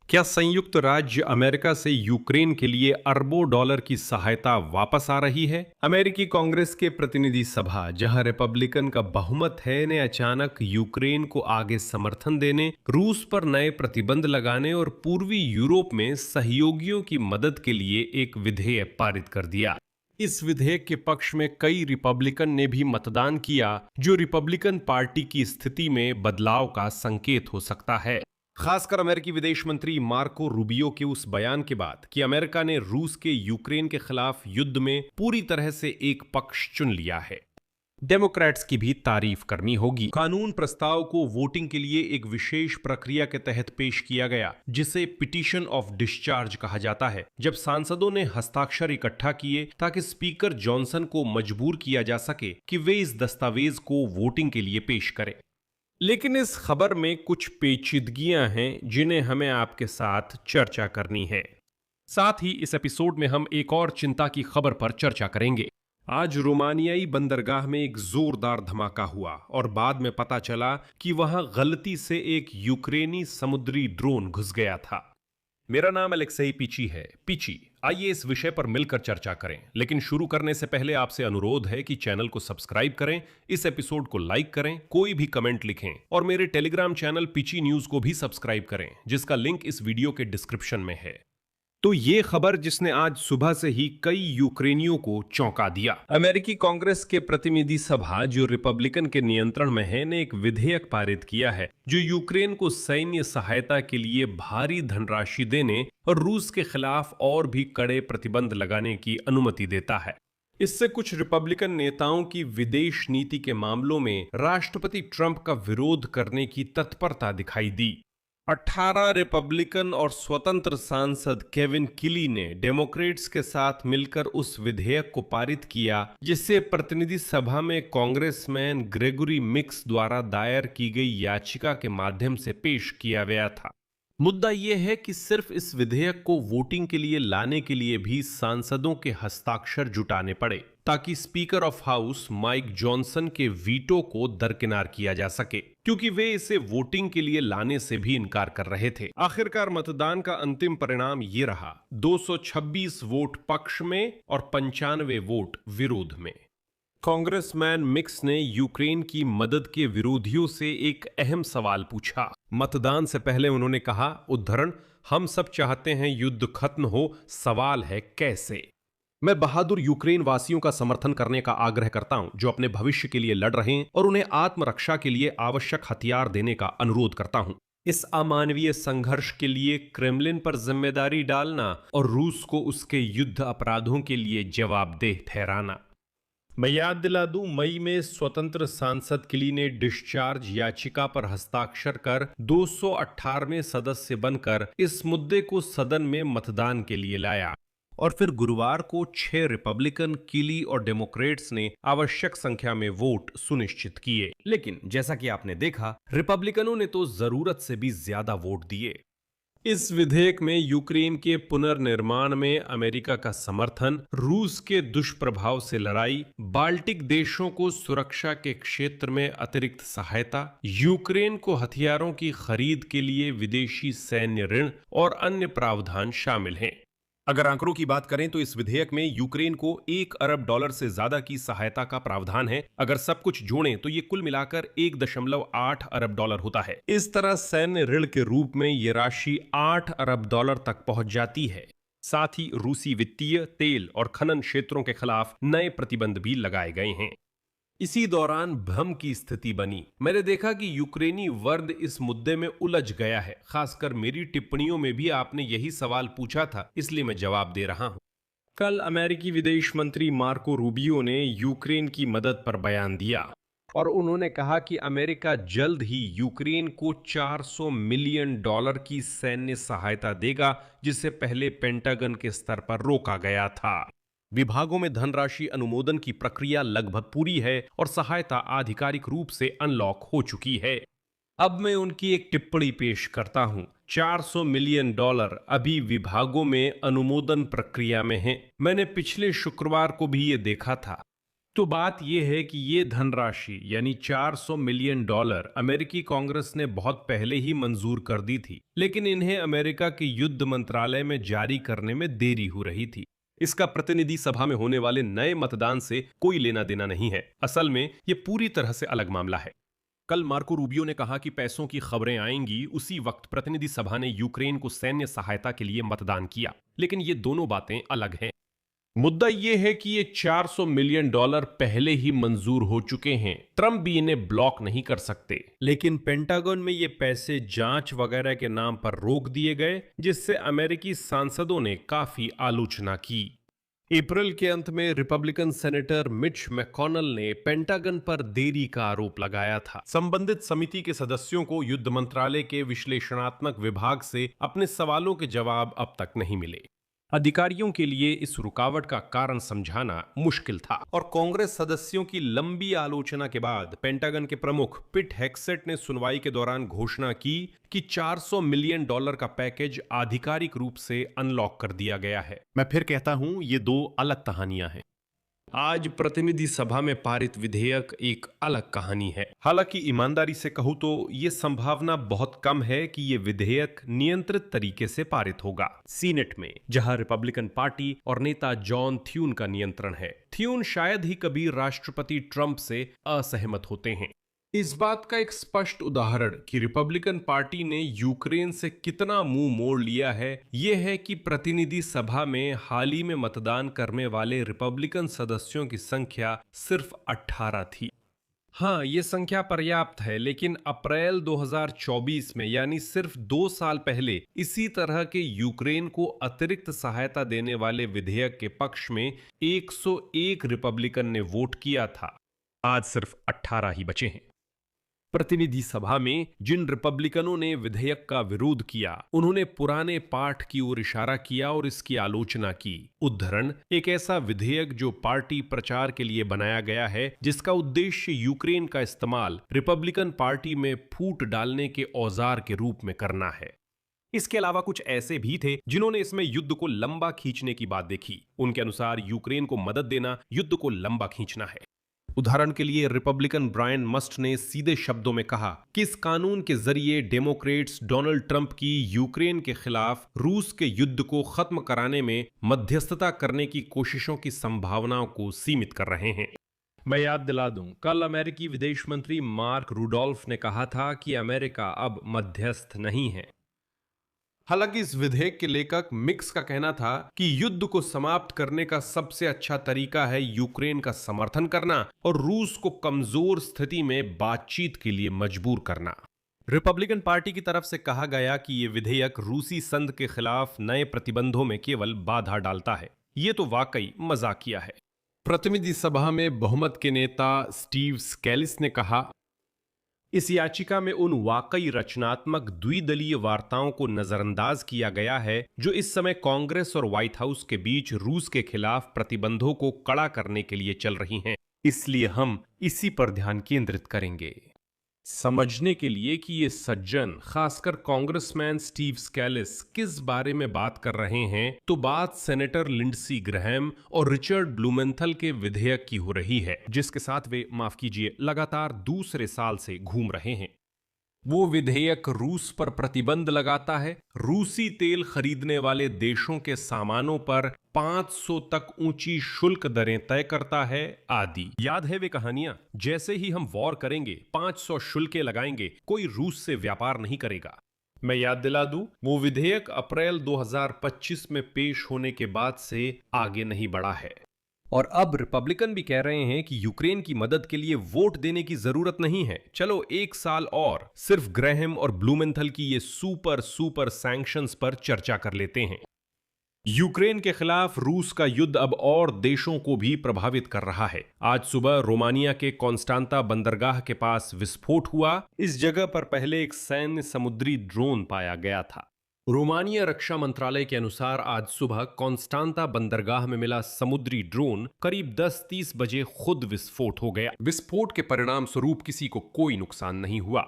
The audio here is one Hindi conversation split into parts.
क्या संयुक्त राज्य अमेरिका से यूक्रेन के लिए अरबों डॉलर की सहायता वापस आ रही है? अमेरिकी कांग्रेस के प्रतिनिधि सभा, जहां रिपब्लिकन का बहुमत है, ने अचानक यूक्रेन को आगे समर्थन देने, रूस पर नए प्रतिबंध लगाने और पूर्वी यूरोप में सहयोगियों की मदद के लिए एक विधेयक पारित कर दिया। इस विधेयक के पक्ष में कई रिपब्लिकन ने भी मतदान किया, जो रिपब्लिकन पार्टी की स्थिति में बदलाव का संकेत हो सकता है। खासकर अमेरिकी विदेश मंत्री मार्को रूबियो के उस बयान के बाद कि अमेरिका ने रूस के यूक्रेन के खिलाफ युद्ध में पूरी तरह से एक पक्ष चुन लिया है। डेमोक्रेट्स की भी तारीफ करनी होगी। कानून प्रस्ताव को वोटिंग के लिए एक विशेष प्रक्रिया के तहत पेश किया गया, जिसे पिटीशन ऑफ डिस्चार्ज कहा जाता है, जब सांसदों ने हस्ताक्षर इकट्ठा किए ताकि स्पीकर जॉनसन को मजबूर किया जा सके कि वे इस दस्तावेज को वोटिंग के लिए पेश करें। लेकिन इस खबर में कुछ पेचीदगियां हैं जिन्हें हमें आपके साथ चर्चा करनी है। साथ ही इस एपिसोड में हम एक और चिंता की खबर पर चर्चा करेंगे। आज रोमानियाई बंदरगाह में एक जोरदार धमाका हुआ और बाद में पता चला कि वहां गलती से एक यूक्रेनी समुद्री ड्रोन घुस गया था। मेरा नाम अलेक्सेई पिची है। पिची, आइए इस विषय पर मिलकर चर्चा करें। लेकिन शुरू करने से पहले आपसे अनुरोध है कि चैनल को सब्सक्राइब करें, इस एपिसोड को लाइक करें, कोई भी कमेंट लिखें और मेरे टेलीग्राम चैनल पिची न्यूज को भी सब्सक्राइब करें, जिसका लिंक इस वीडियो के डिस्क्रिप्शन में है। तो ये खबर जिसने आज सुबह से ही कई यूक्रेनियों को चौंका दिया। अमेरिकी कांग्रेस के प्रतिनिधि सभा, जो रिपब्लिकन के नियंत्रण में है, ने एक विधेयक पारित किया है जो यूक्रेन को सैन्य सहायता के लिए भारी धनराशि देने और रूस के खिलाफ और भी कड़े प्रतिबंध लगाने की अनुमति देता है। इससे कुछ रिपब्लिकन नेताओं की विदेश नीति के मामलों में राष्ट्रपति ट्रंप का विरोध करने की तत्परता दिखाई दी। 18 रिपब्लिकन और स्वतंत्र सांसद केविन किली ने डेमोक्रेट्स के साथ मिलकर उस विधेयक को पारित किया, जिसे प्रतिनिधि सभा में कांग्रेसमैन ग्रेगोरी मिक्स द्वारा दायर की गई याचिका के माध्यम से पेश किया गया था। मुद्दा यह है कि सिर्फ इस विधेयक को वोटिंग के लिए लाने के लिए भी सांसदों के हस्ताक्षर जुटाने पड़े, ताकि speaker of house Mike Johnson के वीटो को दरकिनार किया जा सके, क्योंकि वे इसे वोटिंग के लिए लाने से भी इनकार कर रहे थे। आखिरकार मतदान का अंतिम परिणाम ये रहा, 226 वोट पक्ष में और 95 वोट विरोध में। कांग्रेसमैन मिक्स ने यूक्रेन की मदद के विरोधियों से एक अहम सवाल पूछा। मतदान से पहले उन्होंने कहा, उद्धरण, हम सब चाहते हैं युद्ध खत्म हो, सवाल है कैसे। मैं बहादुर यूक्रेन वासियों का समर्थन करने का आग्रह करता हूं, जो अपने भविष्य के लिए लड़ रहे हैं, और उन्हें आत्मरक्षा के लिए आवश्यक हथियार देने का अनुरोध करता हूं। इस अमानवीय संघर्ष के लिए क्रेमलिन पर जिम्मेदारी डालना और रूस को उसके युद्ध अपराधों के लिए जवाबदेह ठहराना। मैं याद दिला दूं, मई में स्वतंत्र सांसद किली ने डिस्चार्ज याचिका पर हस्ताक्षर कर 218वें सदस्य बनकर इस मुद्दे को सदन में मतदान के लिए लाया, और फिर गुरुवार को 6 रिपब्लिकन, किली और डेमोक्रेट्स ने आवश्यक संख्या में वोट सुनिश्चित किए। लेकिन जैसा कि आपने देखा, रिपब्लिकनों ने तो जरूरत से भी ज्यादा वोट दिए। इस विधेयक में यूक्रेन के पुनर्निर्माण में अमेरिका का समर्थन, रूस के दुष्प्रभाव से लड़ाई, बाल्टिक देशों को सुरक्षा के क्षेत्र में अतिरिक्त सहायता, यूक्रेन को हथियारों की खरीद के लिए विदेशी सैन्य ऋण और अन्य प्रावधान शामिल हैं। अगर आंकड़ों की बात करें तो इस विधेयक में यूक्रेन को $1 अरब से ज्यादा की सहायता का प्रावधान है। अगर सब कुछ जोड़ें तो ये कुल मिलाकर $1.8 अरब होता है। इस तरह सैन्य ऋण के रूप में ये राशि $8 अरब तक पहुंच जाती है। साथ ही रूसी वित्तीय, तेल और खनन क्षेत्रों के खिलाफ नए प्रतिबंध भी लगाए गए हैं। इसी दौरान भ्रम की स्थिति बनी। मैंने देखा कि यूक्रेनी वर्ग इस मुद्दे में उलझ गया है। खासकर मेरी टिप्पणियों में भी आपने यही सवाल पूछा था, इसलिए मैं जवाब दे रहा हूं। कल अमेरिकी विदेश मंत्री मार्को रूबियो ने यूक्रेन की मदद पर बयान दिया और उन्होंने कहा कि अमेरिका जल्द ही यूक्रेन को $400 मिलियन की सैन्य सहायता देगा, जिसे पहले पेंटागन के स्तर पर रोका गया था। विभागों में धनराशि अनुमोदन की प्रक्रिया लगभग पूरी है और सहायता आधिकारिक रूप से अनलॉक हो चुकी है। अब मैं उनकी एक टिप्पणी पेश करता हूं। $400 मिलियन अभी विभागों में अनुमोदन प्रक्रिया में है। मैंने पिछले शुक्रवार को भी ये देखा था। तो बात यह है कि ये धनराशि यानी $400 मिलियन अमेरिकी कांग्रेस ने बहुत पहले ही मंजूर कर दी थी, लेकिन इन्हें अमेरिका के युद्ध मंत्रालय में जारी करने में देरी हो रही थी। इसका प्रतिनिधि सभा में होने वाले नए मतदान से कोई लेना देना नहीं है। असल में ये पूरी तरह से अलग मामला है। कल मार्को रूबियो ने कहा कि पैसों की खबरें आएंगी, उसी वक्त प्रतिनिधि सभा ने यूक्रेन को सैन्य सहायता के लिए मतदान किया, लेकिन ये दोनों बातें अलग हैं। मुद्दा यह है कि ये $400 मिलियन पहले ही मंजूर हो चुके हैं। ट्रंप भी इन्हें ब्लॉक नहीं कर सकते, लेकिन पेंटागन में ये पैसे जांच वगैरह के नाम पर रोक दिए गए, जिससे अमेरिकी सांसदों ने काफी आलोचना की। अप्रैल के अंत में रिपब्लिकन सेनेटर मिच मैकॉनल ने पेंटागन पर देरी का आरोप लगाया था। संबंधित समिति के सदस्यों को युद्ध मंत्रालय के विश्लेषणात्मक विभाग से अपने सवालों के जवाब अब तक नहीं मिले। अधिकारियों के लिए इस रुकावट का कारण समझाना मुश्किल था, और कांग्रेस सदस्यों की लंबी आलोचना के बाद पेंटागन के प्रमुख पिट हेग्सेट ने सुनवाई के दौरान घोषणा की कि $400 मिलियन का पैकेज आधिकारिक रूप से अनलॉक कर दिया गया है। मैं फिर कहता हूं, ये दो अलग कहानियां हैं। आज प्रतिनिधि सभा में पारित विधेयक एक अलग कहानी है। हालांकि ईमानदारी से कहूं तो ये संभावना बहुत कम है कि ये विधेयक नियंत्रित तरीके से पारित होगा। सीनेट में, जहां रिपब्लिकन पार्टी और नेता जॉन थ्यून का नियंत्रण है। थ्यून शायद ही कभी राष्ट्रपति ट्रंप से असहमत होते हैं। इस बात का एक स्पष्ट उदाहरण कि रिपब्लिकन पार्टी ने यूक्रेन से कितना मुंह मोड़ लिया है, यह है कि प्रतिनिधि सभा में हाल ही में मतदान करने वाले रिपब्लिकन सदस्यों की संख्या सिर्फ 18 थी। हाँ, ये संख्या पर्याप्त है, लेकिन अप्रैल 2024 में, यानी सिर्फ 2 साल पहले, इसी तरह के यूक्रेन को अतिरिक्त सहायता देने वाले विधेयक के पक्ष में 101 रिपब्लिकन ने वोट किया था। आज सिर्फ 18 ही बचे हैं। प्रतिनिधि सभा में जिन रिपब्लिकनों ने विधेयक का विरोध किया, उन्होंने पुराने पाठ की ओर इशारा किया और इसकी आलोचना की। उद्धरण, एक ऐसा विधेयक जो पार्टी प्रचार के लिए बनाया गया है, जिसका उद्देश्य यूक्रेन का इस्तेमाल रिपब्लिकन पार्टी में फूट डालने के औजार के रूप में करना है। इसके अलावा कुछ ऐसे भी थे जिन्होंने इसमें युद्ध को लंबा खींचने की बात देखी। उनके अनुसार यूक्रेन को मदद देना युद्ध को लंबा खींचना है। उदाहरण के लिए रिपब्लिकन ब्रायन मस्ट ने सीधे शब्दों में कहा कि इस कानून के जरिए डेमोक्रेट्स डोनाल्ड ट्रंप की यूक्रेन के खिलाफ रूस के युद्ध को खत्म कराने में मध्यस्थता करने की कोशिशों की संभावनाओं को सीमित कर रहे हैं। मैं याद दिला दूं, कल अमेरिकी विदेश मंत्री मार्क रूडोल्फ ने कहा था कि अमेरिका अब मध्यस्थ नहीं है। हालांकि इस विधेयक के लेखक मिक्स का कहना था कि युद्ध को समाप्त करने का सबसे अच्छा तरीका है यूक्रेन का समर्थन करना और रूस को कमजोर स्थिति में बातचीत के लिए मजबूर करना। रिपब्लिकन पार्टी की तरफ से कहा गया कि यह विधेयक रूसी संघ के खिलाफ नए प्रतिबंधों में केवल बाधा डालता है। ये तो वाकई मजाकिया है। प्रतिनिधि सभा में बहुमत के नेता स्टीव स्कैलिस ने कहा, इस याचिका में उन वाकई रचनात्मक द्विदलीय वार्ताओं को नजरअंदाज किया गया है जो इस समय कांग्रेस और व्हाइट हाउस के बीच रूस के खिलाफ प्रतिबंधों को कड़ा करने के लिए चल रही हैं। इसलिए हम इसी पर ध्यान केंद्रित करेंगे। समझने के लिए कि ये सज्जन, खासकर कांग्रेसमैन स्टीव स्कैलिस, किस बारे में बात कर रहे हैं, तो बात सेनेटर लिंडसी ग्रैहम और रिचर्ड ब्लूमेंथल के विधेयक की हो रही है, जिसके साथ वे, माफ कीजिए, लगातार दूसरे साल से घूम रहे हैं। वो विधेयक रूस पर प्रतिबंध लगाता है, रूसी तेल खरीदने वाले देशों के सामानों पर 500 तक ऊंची शुल्क दरें तय करता है, आदि। याद है वे कहानियां? जैसे ही हम वॉर करेंगे, 500 शुल्कें लगाएंगे, कोई रूस से व्यापार नहीं करेगा। मैं याद दिला दूं, वो विधेयक अप्रैल 2025 में पेश होने के बाद से आगे नहीं बढ़ा है। और अब रिपब्लिकन भी कह रहे हैं कि यूक्रेन की मदद के लिए वोट देने की जरूरत नहीं है। चलो 1 साल और सिर्फ ग्रैहम और ब्लूमेंथल की ये सुपर सैंक्शंस पर चर्चा कर लेते हैं। यूक्रेन के खिलाफ रूस का युद्ध अब और देशों को भी प्रभावित कर रहा है। आज सुबह रोमानिया के कॉन्स्टांता बंदरगाह के पास विस्फोट हुआ। इस जगह पर पहले एक सैन्य समुद्री ड्रोन पाया गया था। रोमानिया रक्षा मंत्रालय के अनुसार आज सुबह कॉन्स्टांता बंदरगाह में मिला समुद्री ड्रोन करीब 10:30 बजे खुद विस्फोट हो गया। विस्फोट के परिणाम स्वरूप किसी को कोई नुकसान नहीं हुआ।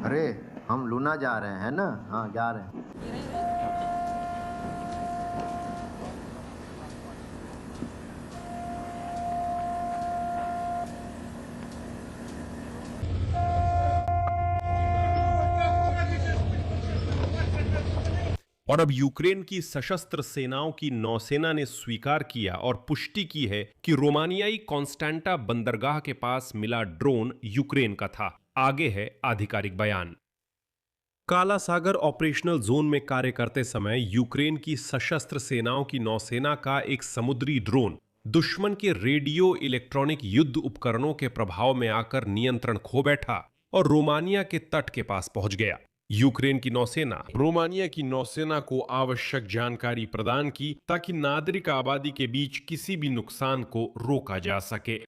अरे, हम लूना जा रहे हैं ना? हाँ, जा रहे हैं। और अब यूक्रेन की सशस्त्र सेनाओं की नौसेना ने स्वीकार किया और पुष्टि की है कि रोमानियाई कॉन्स्टेंटा बंदरगाह के पास मिला ड्रोन यूक्रेन का था। आगे है आधिकारिक बयान। काला सागर ऑपरेशनल जोन में कार्य करते समय यूक्रेन की सशस्त्र सेनाओं की नौसेना का एक समुद्री ड्रोन दुश्मन के रेडियो इलेक्ट्रॉनिक युद्ध उपकरणों के प्रभाव में आकर नियंत्रण खो बैठा और रोमानिया के तट के पास पहुंच गया। यूक्रेन की नौसेना रोमानिया की नौसेना को आवश्यक जानकारी प्रदान की ताकि नागरिक आबादी के बीच किसी भी नुकसान को रोका जा सके।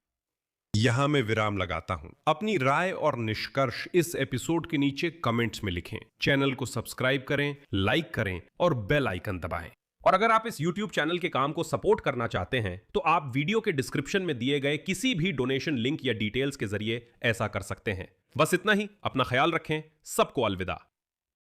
यहां मैं विराम लगाता हूं। अपनी राय और निष्कर्ष इस एपिसोड के नीचे कमेंट्स में लिखें। चैनल को सब्सक्राइब करें, लाइक करें और बेल आइकन दबाएं। और अगर आप इस YouTube चैनल के काम को सपोर्ट करना चाहते हैं तो आप वीडियो के डिस्क्रिप्शन में दिए गए किसी भी डोनेशन लिंक या डिटेल्स के जरिए ऐसा कर सकते हैं। बस इतना ही। अपना ख्याल रखें। सबको अलविदा।